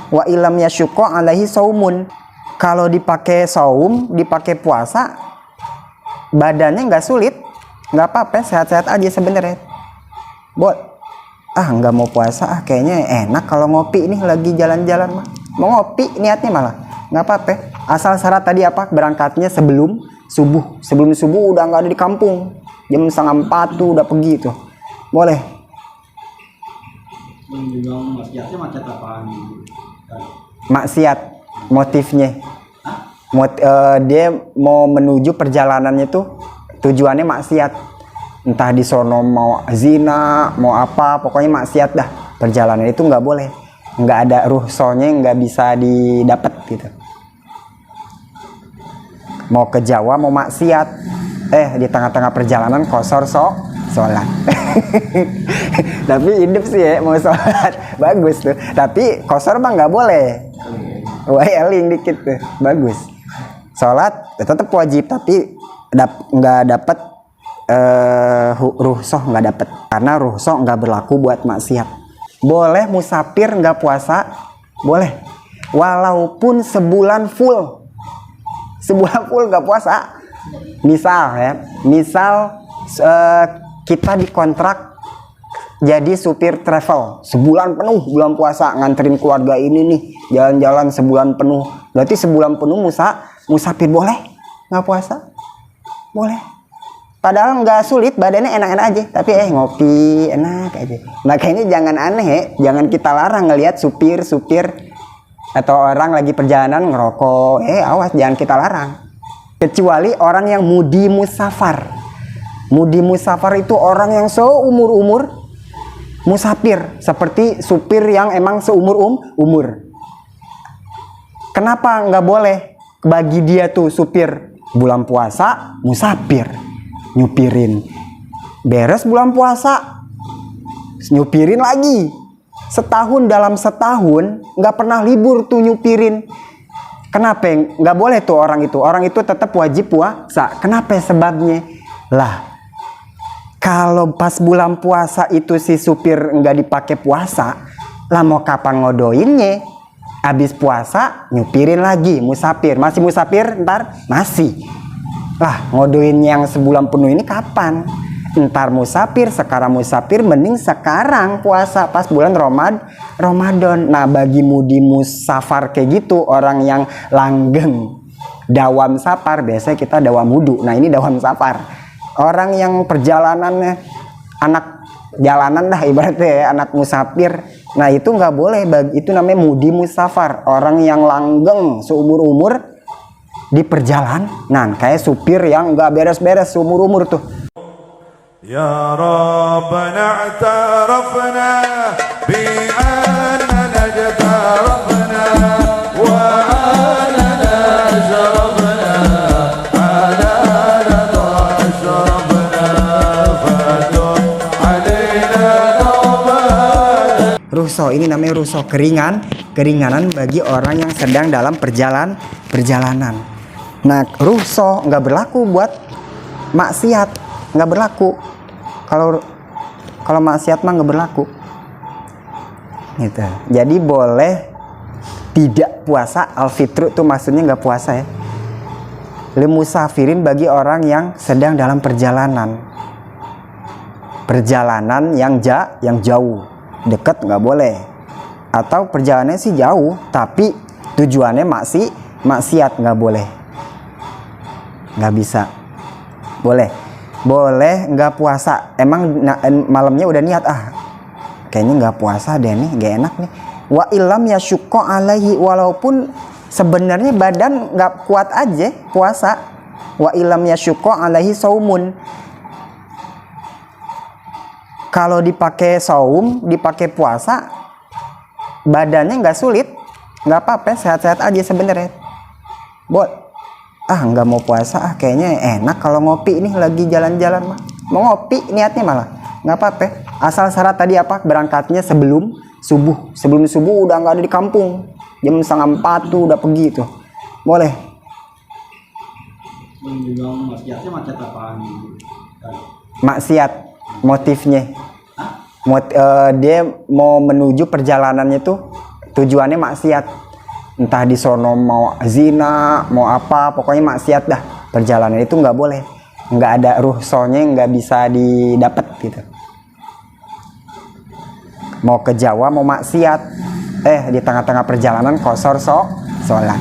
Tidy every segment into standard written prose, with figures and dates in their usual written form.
Wa ilam yasyuqqa alaihi saumun. Kalau dipakai saum, dipakai puasa, badannya nggak sulit, nggak apa-apa, sehat-sehat aja sebenarnya. Nggak mau puasa, kayaknya enak kalau ngopi nih lagi jalan-jalan mah. Mau ngopi niatnya malah, nggak apa-apa. Asal syarat tadi apa? Berangkatnya sebelum subuh. Sebelum subuh udah nggak ada di kampung. Jam 3:30 tuh udah pergi tuh. Boleh. Maksiatnya macet apaan? Maksiat motifnya. Dia mau menuju perjalanannya tuh tujuannya maksiat. Entah di sono mau zina, mau apa, pokoknya maksiat dah. Perjalanan itu nggak boleh, nggak ada rukhsahnya, nggak bisa didapat gitu. Mau ke Jawa mau maksiat, di tengah-tengah perjalanan kosor sholat. Tapi hidup sih ya mau sholat, bagus tuh. Tapi kosor mah nggak boleh. Wah eling dikit tuh, bagus. Sholat tetap wajib, tapi nggak dapat rukhsah, nggak dapat, karena rukhsah nggak berlaku buat maksiat. Boleh musafir nggak puasa, boleh, walaupun sebulan full nggak puasa. Misal kita dikontrak jadi supir travel sebulan penuh, bulan puasa, nganterin keluarga ini nih jalan-jalan sebulan penuh, berarti sebulan penuh musafir boleh nggak puasa, boleh. Padahal nggak sulit, badannya enak-enak aja, tapi ngopi enak aja. Makanya jangan aneh, jangan kita larang ngelihat supir atau orang lagi perjalanan ngerokok, awas, jangan kita larang. Kecuali orang yang mudi musafar. Mudi musafar itu orang yang seumur-umur musafir, seperti supir yang emang seumur umur. Kenapa nggak boleh bagi dia tuh supir bulan puasa musafir? Nyupirin, beres bulan puasa nyupirin lagi, dalam setahun nggak pernah libur tuh nyupirin. Kenapa nggak boleh tuh orang itu tetap wajib puasa? Kenapa sebabnya? Lah, kalau pas bulan puasa itu si supir nggak dipakai puasa, lah mau kapan ngodoinnya? Habis puasa nyupirin lagi, musafir, masih musafir, ntar masih. Lah, ngodoin yang sebulan penuh ini kapan? Ntar musafir, sekarang musafir, mending sekarang puasa pas bulan Ramadan. Nah, bagi mudi musafar kayak gitu, orang yang langgeng dawam safar, biasanya kita dawam wudu. Nah, ini dawam safar. Orang yang perjalanannya anak jalanan dah ibaratnya ya, anak musafir. Nah, itu nggak boleh, itu namanya mudi musafar. Orang yang langgeng seumur-umur di perjalanan, kayak supir yang nggak beres-beres seumur-umur tuh. Ya Rabbana i'tarafna bi annana jatarafna wa annana sharafna ala rida ashrafna fadum alaina tawbah. Rukhsah ini namanya rukhsah keringanan bagi orang yang sedang dalam perjalanan. Nah, rukhsah nggak berlaku buat maksiat, nggak berlaku. Kalau maksiat mah nggak berlaku. Gitu. Jadi boleh tidak puasa al-fitru tuh maksudnya nggak puasa ya. Limusafirin bagi orang yang sedang dalam perjalanan yang jauh, dekat nggak boleh. Atau perjalanannya sih jauh, tapi tujuannya maksiat nggak boleh. Nggak bisa. Boleh nggak puasa, emang malamnya udah niat kayaknya nggak puasa deh nih, gak enak nih. Wa ilam yasyuqqa alaihi, walaupun sebenarnya badan nggak kuat aja puasa. Wa ilam yasyuqqa alaihi saumun. Kalau dipakai saum, dipakai puasa, badannya nggak sulit, nggak apa-apa, sehat-sehat aja sebenarnya. Nggak mau puasa, kayaknya enak kalau ngopi nih lagi jalan-jalan mah. Mau ngopi niatnya malah, nggak apa-apa. Asal syarat tadi apa? Berangkatnya sebelum subuh. Sebelum subuh udah nggak ada di kampung. Jam 3:30 tuh udah pergi tuh. Boleh. Maksiatnya macet apaan? Maksiat motifnya. Dia mau menuju perjalanannya tuh tujuannya maksiat, entah di sono mau zina mau apa, pokoknya maksiat dah. Perjalanan itu nggak boleh, nggak ada rukhsahnya, nggak bisa didapat gitu. Mau ke Jawa mau maksiat, di tengah-tengah perjalanan kosor sholat.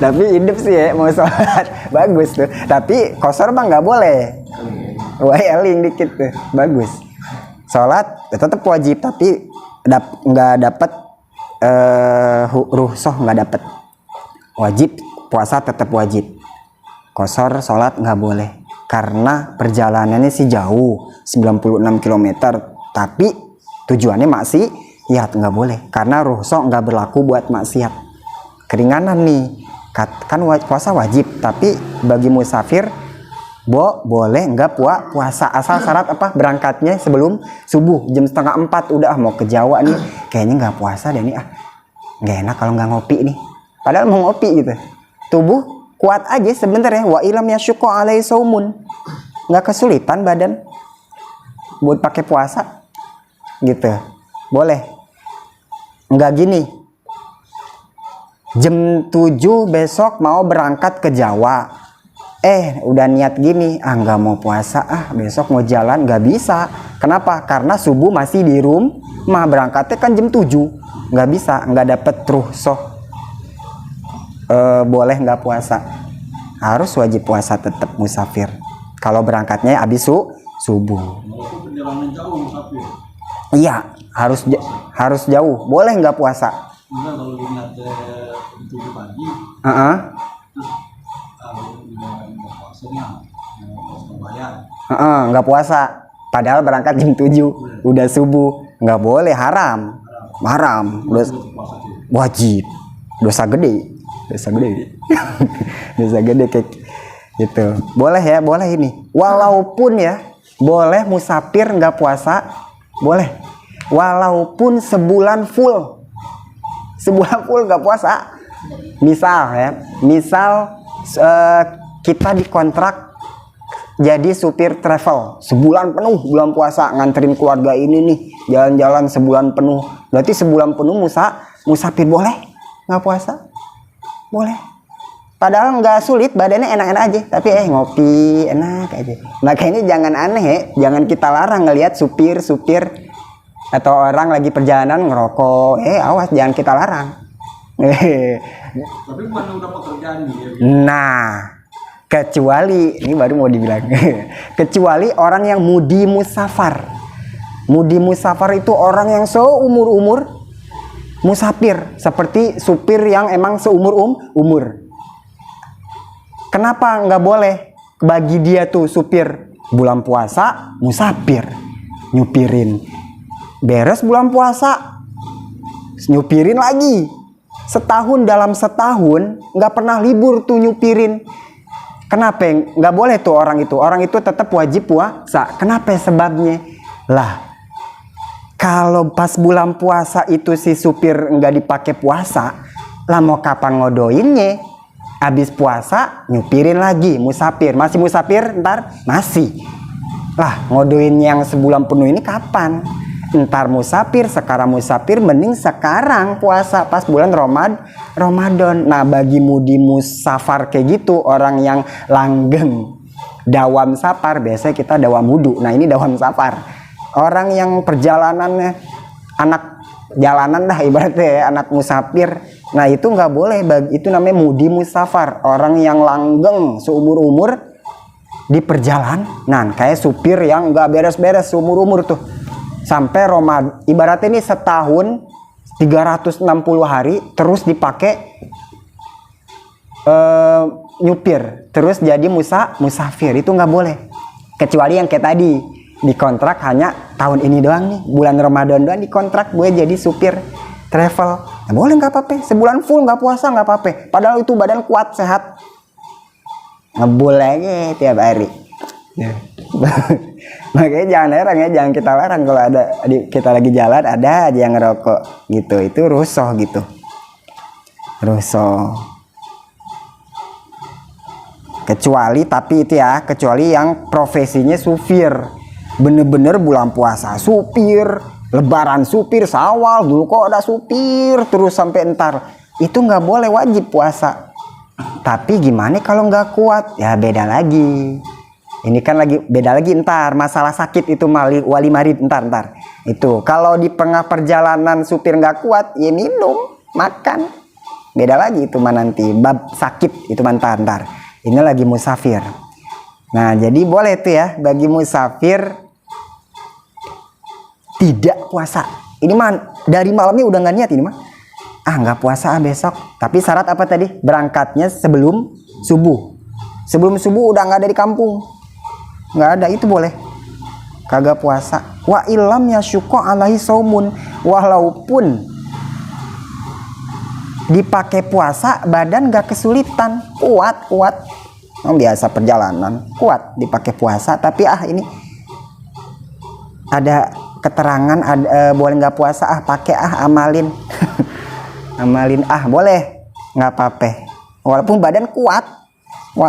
Tapi hidup sih ya mau sholat bagus tuh, tapi kosor mah nggak boleh. Wah eling dikit tuh bagus. Sholat tetap wajib, tapi nggak dapat rukhsah, nggak dapat. Wajib puasa tetap wajib, kosor sholat nggak boleh karena perjalanannya sih jauh 96 km, tapi tujuannya maksiat, nggak boleh karena rukhsah nggak berlaku buat maksiat. Keringanan nih kan puasa wajib, tapi bagi musafir boleh nggak puasa, asal syarat apa, berangkatnya sebelum subuh jam 3:30 udah mau ke Jawa nih, kayaknya nggak puasa deh nih, nggak enak kalau nggak ngopi nih, padahal mau ngopi gitu. Tubuh kuat aja sebentar ya, wa ilam yasyuqqa alai saumun, nggak kesulitan badan buat pakai puasa gitu, boleh. Nggak gini, jam 7 besok mau berangkat ke Jawa, udah niat gini, nggak mau puasa, besok mau jalan, nggak bisa. Kenapa? Karena subuh masih di rumah, berangkatnya kan jam 7, nggak bisa, nggak dapet rukhsah. Boleh nggak puasa, harus wajib puasa tetap musafir kalau berangkatnya habis subuh. Walaupun perjalanan jauh musafir. Iya, harus jauh, boleh nggak puasa. Enggak, kalau dilihat itu pagi, terus mau puasanya mau bayar. Nggak puasa, padahal berangkat jam 7 udah subuh, nggak boleh, haram. Wajib, dosa gede dosa gede kayak gitu. Boleh ya, boleh ini, walaupun ya boleh musafir nggak puasa, boleh walaupun sebulan full nggak puasa. Misal kita dikontrak jadi supir travel sebulan penuh bulan puasa, nganterin keluarga ini nih jalan-jalan sebulan penuh, berarti sebulan penuh musafir, boleh nggak puasa? Boleh, padahal nggak sulit, badannya enak-enak aja, tapi ngopi enak aja. Makanya jangan aneh, jangan kita larang ngelihat supir atau orang lagi perjalanan ngerokok, awas, jangan kita larang. Tapi bukan udah pekerjaan nih. Nah, kecuali ini baru mau dibilang kecuali orang yang mudi musafar. Mudi musafar itu orang yang seumur musafir, seperti supir yang emang seumur. Kenapa nggak boleh bagi dia tuh supir bulan puasa musafir nyupirin, beres bulan puasa nyupirin lagi, dalam setahun nggak pernah libur tuh nyupirin. Kenapa nggak boleh tuh orang itu tetap wajib puasa? Kenapa sebabnya? Lah, kalau pas bulan puasa itu si supir nggak dipakai puasa, lah mau kapan ngodoinnya? Habis puasa nyupirin lagi, musafir, masih musafir, ntar masih. Lah ngodoin yang sebulan penuh ini kapan? Ntar musafir, sekarang musafir, mending sekarang puasa pas bulan Ramadan. Nah bagi mudi musafar kayak gitu, orang yang langgeng dawam safar, biasanya kita dawam wudu. Nah ini dawam safar. Orang yang perjalanannya anak jalanan dah ibaratnya ya, anak musafir. Nah itu nggak boleh, itu namanya mudi musafar, orang yang langgeng seumur di perjalanan. Nah kayak supir yang nggak beres-beres seumur tuh sampai Ramadan, ibaratnya ini setahun 360 hari terus dipakai nyupir, terus jadi musafir, itu nggak boleh. Kecuali yang kayak tadi dikontrak hanya tahun ini doang nih, bulan Ramadan doang dikontrak gue jadi supir travel, nah, boleh, nggak apa-apa, sebulan full nggak puasa nggak apa-apa, padahal itu badan kuat sehat, ngebul aja tiap hari. Makanya jangan heran ya, jangan kita larang kalau ada kita lagi jalan ada aja yang ngerokok gitu, itu rusuh gitu, rusuh. Kecuali tapi itu ya, kecuali yang profesinya supir, bener-bener bulan puasa supir Lebaran supir, Syawal, dulu kok ada supir terus sampai entar. Itu nggak boleh, wajib puasa. Tapi gimana kalau nggak kuat? Ya beda lagi. Ini kan lagi beda lagi entar masalah sakit itu wali marid entar. Itu kalau di tengah perjalanan supir nggak kuat, ya minum, makan. Beda lagi itu mah nanti bab sakit itu entar. Ini lagi musafir. Nah, jadi boleh tuh ya bagi musafir tidak puasa. Ini mah dari malamnya udah nggak niat ini mah. Nggak puasa besok. Tapi syarat apa tadi? Berangkatnya sebelum subuh. Sebelum subuh udah nggak ada di kampung. Nggak ada, itu boleh. Kagak puasa. Wa ilam yasyuqa alaihi saumun. Walaupun dipakai puasa badan nggak kesulitan, kuat. Biasa perjalanan, kuat dipakai puasa. Tapi ini ada keterangan boleh nggak puasa, pakai amalin. Amalin boleh, nggak apa-apa. Walaupun badan kuat,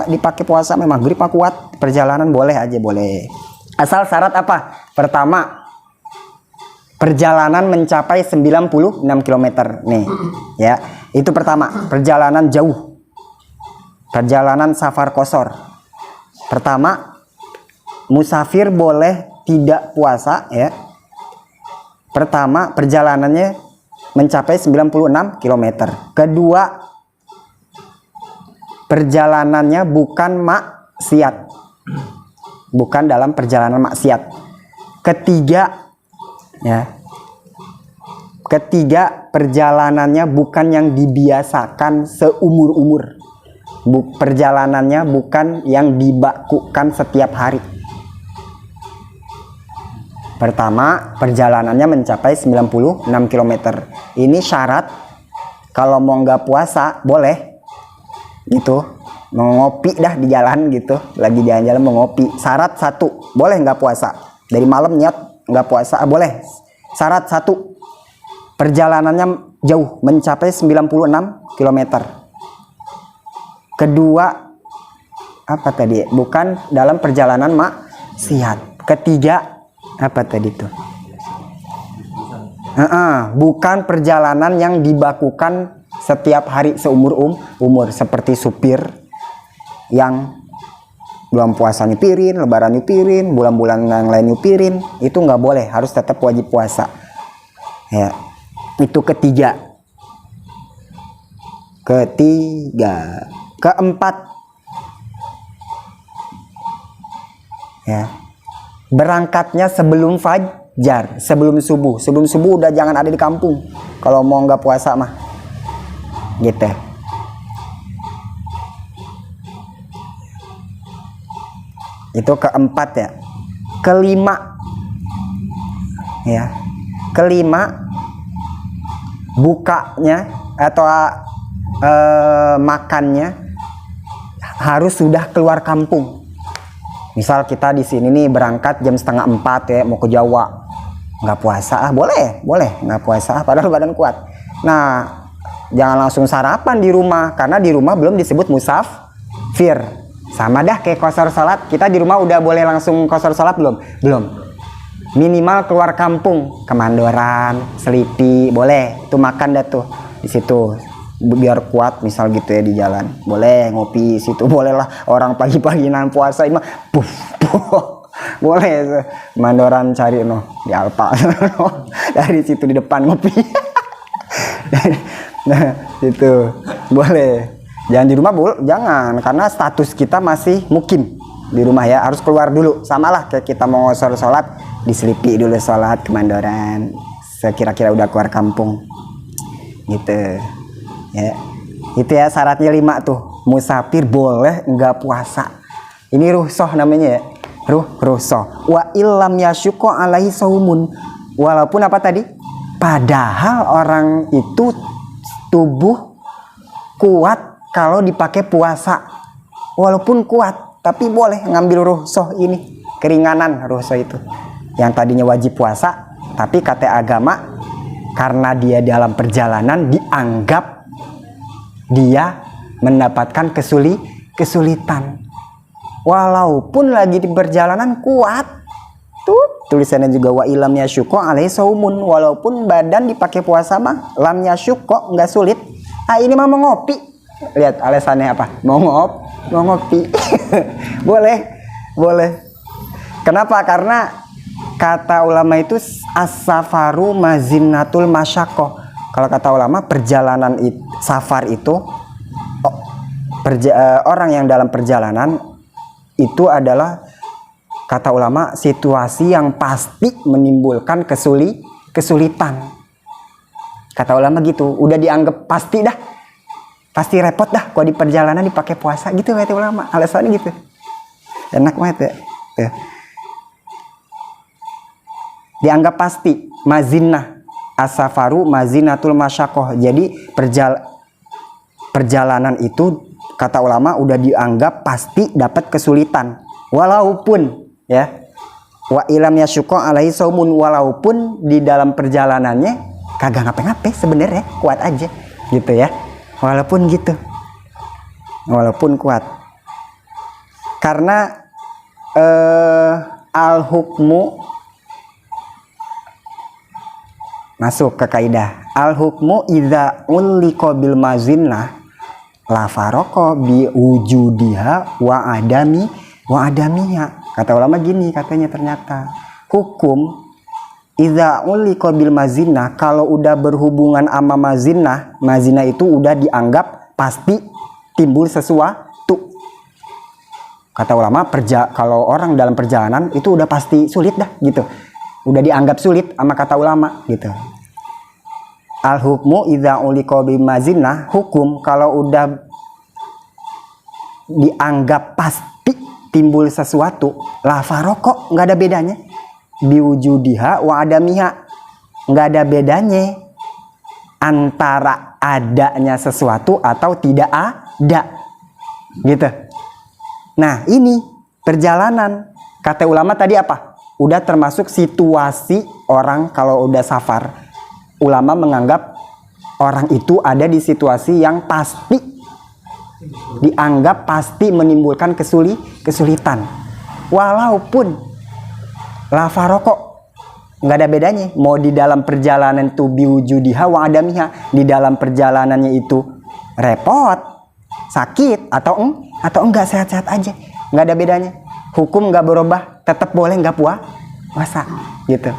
dipakai puasa memang maghrib mah kuat, perjalanan boleh aja, boleh. Asal syarat apa? Pertama, perjalanan mencapai 96 km nih. Ya, itu pertama, perjalanan jauh. Perjalanan safar qashar. Pertama, musafir boleh tidak puasa ya. Pertama, perjalanannya mencapai 96 km. Kedua, perjalanannya bukan maksiat. Bukan dalam perjalanan maksiat. Ketiga, perjalanannya bukan yang dibiasakan seumur-umur. Perjalanannya bukan yang dibakukan setiap hari. Pertama, perjalanannya mencapai 96 km. Ini syarat kalau mau nggak puasa boleh gitu, mau ngopi dah di jalan gitu, lagi jalan-jalan mau ngopi. Syarat satu, boleh nggak puasa. Dari malam niat nggak puasa, boleh. Syarat satu, perjalanannya jauh, mencapai 96 km. Kedua, apa tadi? Bukan dalam perjalanan maksiat. Ketiga, apa tadi tuh? Bukan perjalanan yang dibakukan setiap hari seumur umur, seperti supir yang bulan puasa nyupirin, lebaran nyupirin, bulan-bulan yang lain nyupirin, itu nggak boleh, harus tetap wajib puasa. Ya, itu ketiga. Keempat, ya, berangkatnya sebelum fajar, sebelum subuh. Sebelum subuh udah jangan ada di kampung kalau mau nggak puasa mah, gitu. Itu keempat ya. Kelima, bukanya atau makannya harus sudah keluar kampung. Misal kita di sini nih berangkat jam 3:30 ya, mau ke Jawa, nggak puasa boleh nggak puasa padahal badan kuat. Nah, jangan langsung sarapan di rumah, karena di rumah belum disebut musafir. Sama dah kayak qashar salat, kita di rumah udah boleh langsung qashar salat belum. Minimal keluar kampung, ke Mandoran, Selipi, boleh itu makan dah tuh di situ biar kuat, misal gitu ya, di jalan boleh ngopi situ, boleh lah. Orang pagi-pagi nan puasa ini mah boleh Mandoran, cari di Alpa dari situ di depan ngopi. Nah itu boleh. Jangan di rumah jangan, karena status kita masih mukim di rumah ya, harus keluar dulu. Samalah kayak kita mau sholat di Selipi dulu, sholat ke Mandoran, sekira-kira udah keluar kampung gitu ya. Itu ya syaratnya 5 tuh. Musafir boleh nggak puasa. Ini rukhsah namanya ya, rukhsah. Wa illam yasyuqa alaihi saumun. Walaupun apa tadi? Padahal orang itu tubuh kuat kalau dipakai puasa. Walaupun kuat, tapi boleh ngambil rukhsah ini, keringanan rukhsah itu. Yang tadinya wajib puasa, tapi kata agama karena dia dalam perjalanan dianggap dia mendapatkan kesulitan. Walaupun lagi di perjalanan kuat, tuh tulisannya juga wa ilam yasyuqqa alaihi saumun, walaupun badan dipakai puasa mah lam yasyuqqa, nggak sulit. Ini mah mau ngopi, lihat alasannya apa, mau ngopi. boleh. Kenapa? Karena kata ulama itu as-safaru mazinatul masyaqqah. Kalau kata ulama perjalanan safar itu orang yang dalam perjalanan itu adalah, kata ulama, situasi yang pasti menimbulkan kesulitan. Kata ulama gitu, udah dianggap pasti repot dah kalau di perjalanan dipakai puasa gitu, kata ulama. Alasannya gitu, enak banget ya. Dianggap pasti, mazinah, as-safaru mazinatul masyaqqah. Jadi perjalanan itu kata ulama udah dianggap pasti dapat kesulitan, walaupun ya wa ilam yasyuqqa alaihi saumun, walaupun di dalam perjalanannya kagak ngapain sebenarnya, kuat aja gitu ya, walaupun kuat. Karena al hukmu masuk ke kaidah al hukmu idza ulliqa bil mazinnah la farqa bi wujudiha wa adamiha. Kata ulama gini, katanya ternyata hukum idza ulliqa bil mazinnah, kalau udah berhubungan sama mazinah itu udah dianggap pasti timbul sesuatu. Kata ulama kalau orang dalam perjalanan itu udah pasti sulit dah gitu, udah dianggap sulit sama kata ulama gitu. Al hukmu idza ulika bimazinah, hukum kalau udah dianggap pasti timbul sesuatu, la faroko, nggak ada bedanya, biwujudiha wa adamiha, nggak ada bedanya antara adanya sesuatu atau tidak ada gitu. Nah ini perjalanan, kata ulama tadi apa, udah termasuk situasi orang kalau udah safar. Ulama menganggap orang itu ada di situasi yang pasti, dianggap pasti menimbulkan kesulitan, walaupun la faroko, nggak ada bedanya, mau di dalam perjalanan itu biwujudiha wa adamiha, di dalam perjalanannya itu repot, sakit atau enggak, sehat-sehat aja, nggak ada bedanya, hukum nggak berubah, tetap boleh nggak puasa gitu.